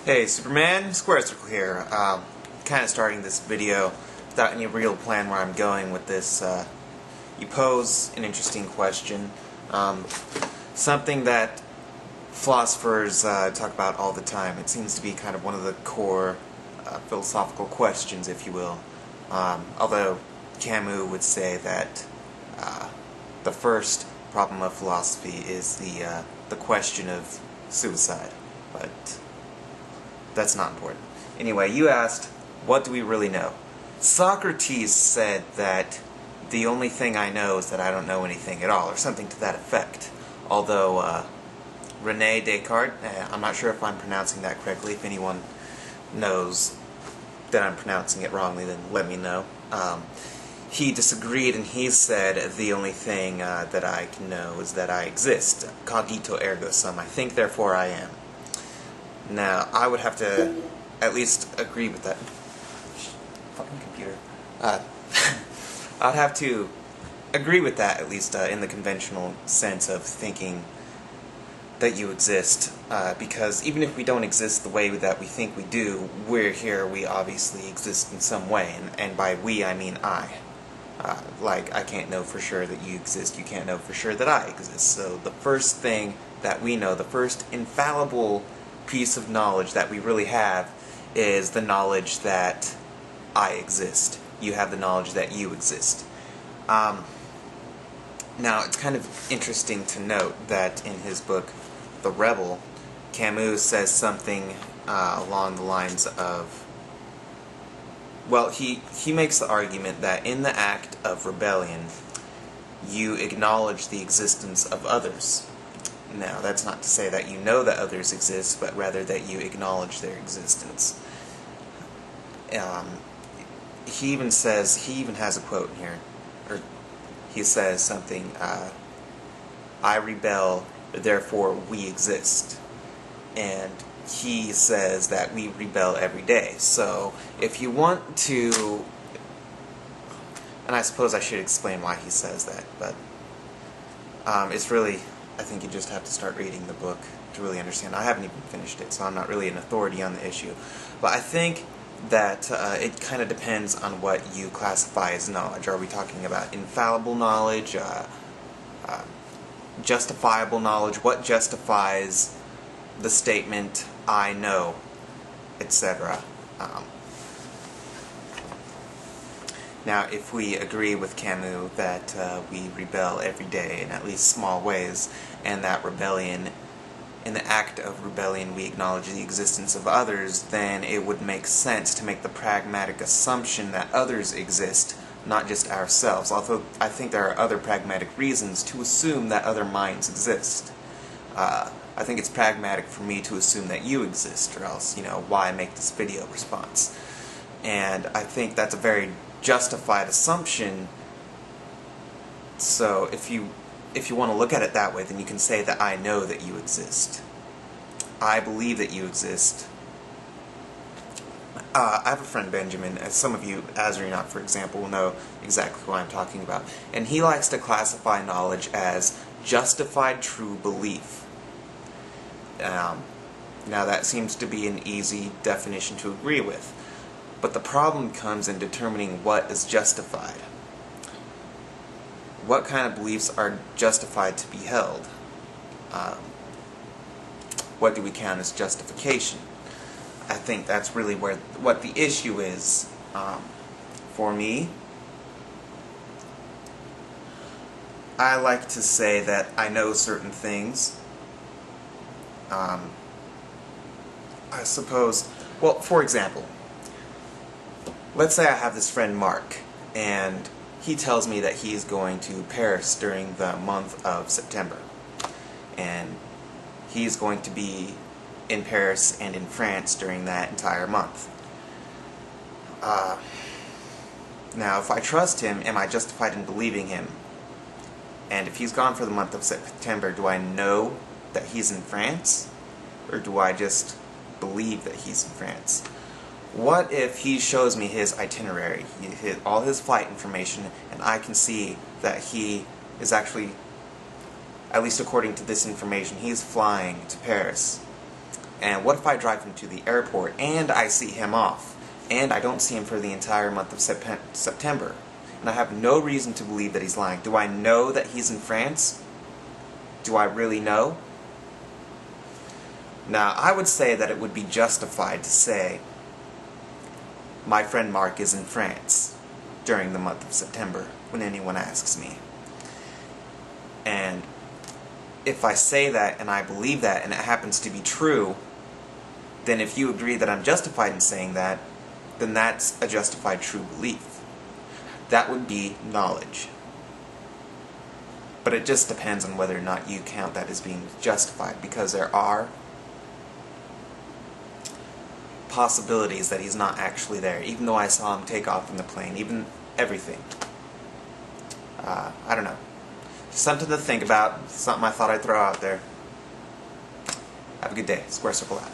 Hey Superman, squarecircle here. Kind of starting this video without any real plan where I'm going with this. You pose an interesting question, something that philosophers talk about all the time. It seems to be kind of one of the core philosophical questions, if you will. Although Camus would say that the first problem of philosophy is the question of suicide, but that's not important. Anyway, you asked, what do we really know? Socrates said that the only thing I know is that I don't know anything at all, or something to that effect. Although René Descartes, I'm not sure if I'm pronouncing that correctly. If anyone knows that I'm pronouncing it wrongly, then let me know. He disagreed, and he said the only thing that I can know is that I exist. Cogito ergo sum. I think, therefore I am. Now, I would have to at least agree with that. Fucking computer. I'd have to agree with that, at least in the conventional sense of thinking that you exist. Because even if we don't exist the way that we think we do, we're here, we obviously exist in some way. And by we, I mean I. Like, I can't know for sure that you exist, you can't know for sure that I exist. So the first thing that we know, the first infallible piece of knowledge that we really have is the knowledge that I exist. You have the knowledge that you exist. Now, it's kind of interesting to note that in his book, The Rebel, Camus says something along the lines of, well, he makes the argument that in the act of rebellion, you acknowledge the existence of others. Now, that's not to say that you know that others exist, but rather that you acknowledge their existence. He even has a quote in here, or he says something, I rebel, therefore we exist. And he says that we rebel every day. So, if you want to, and I suppose I should explain why he says that, but it's really, I think you just have to start reading the book to really understand. I haven't even finished it, so I'm not really an authority on the issue. But I think that it kind of depends on what you classify as knowledge. Are we talking about infallible knowledge, justifiable knowledge? What justifies the statement, I know, etc.? Now, if we agree with Camus that we rebel every day in at least small ways, and that rebellion, in the act of rebellion, we acknowledge the existence of others, then it would make sense to make the pragmatic assumption that others exist, not just ourselves. Although I think there are other pragmatic reasons to assume that other minds exist. I think it's pragmatic for me to assume that you exist, or else, why make this video response? And I think that's a very justified assumption. So if you want to look at it that way, then you can say that I know that you exist. I believe that you exist. I have a friend, Benjamin, as some of you, Azrinaut, for example, will know exactly who I'm talking about. And he likes to classify knowledge as justified true belief. Now that seems to be an easy definition to agree with. But the problem comes in determining what is justified. What kind of beliefs are justified to be held? What do we count as justification? I think that's really what the issue is. For me, I like to say that I know certain things. I suppose, well, for example, let's say I have this friend Mark, and he tells me that he is going to Paris during the month of September. And he's going to be in Paris and in France during that entire month. Now, if I trust him, am I justified in believing him? And if he's gone for the month of September, do I know that he's in France? Or do I just believe that he's in France? What if he shows me his itinerary, all his flight information, and I can see that he is actually, at least according to this information, he's flying to Paris And what if I drive him to the airport and I see him off, and I don't see him for the entire month of September, and I have no reason to believe that he's lying? Do I know that he's in France? Do I really know? Now, I would say that it would be justified to say, my friend Mark is in France during the month of September, when anyone asks me. And if I say that and I believe that and it happens to be true, then if you agree that I'm justified in saying that, then that's a justified true belief. That would be knowledge. But it just depends on whether or not you count that as being justified, because there are possibilities that he's not actually there, even though I saw him take off from the plane, even everything. I don't know. Just something to think about, something I thought I'd throw out there. Have a good day. Square Circle out.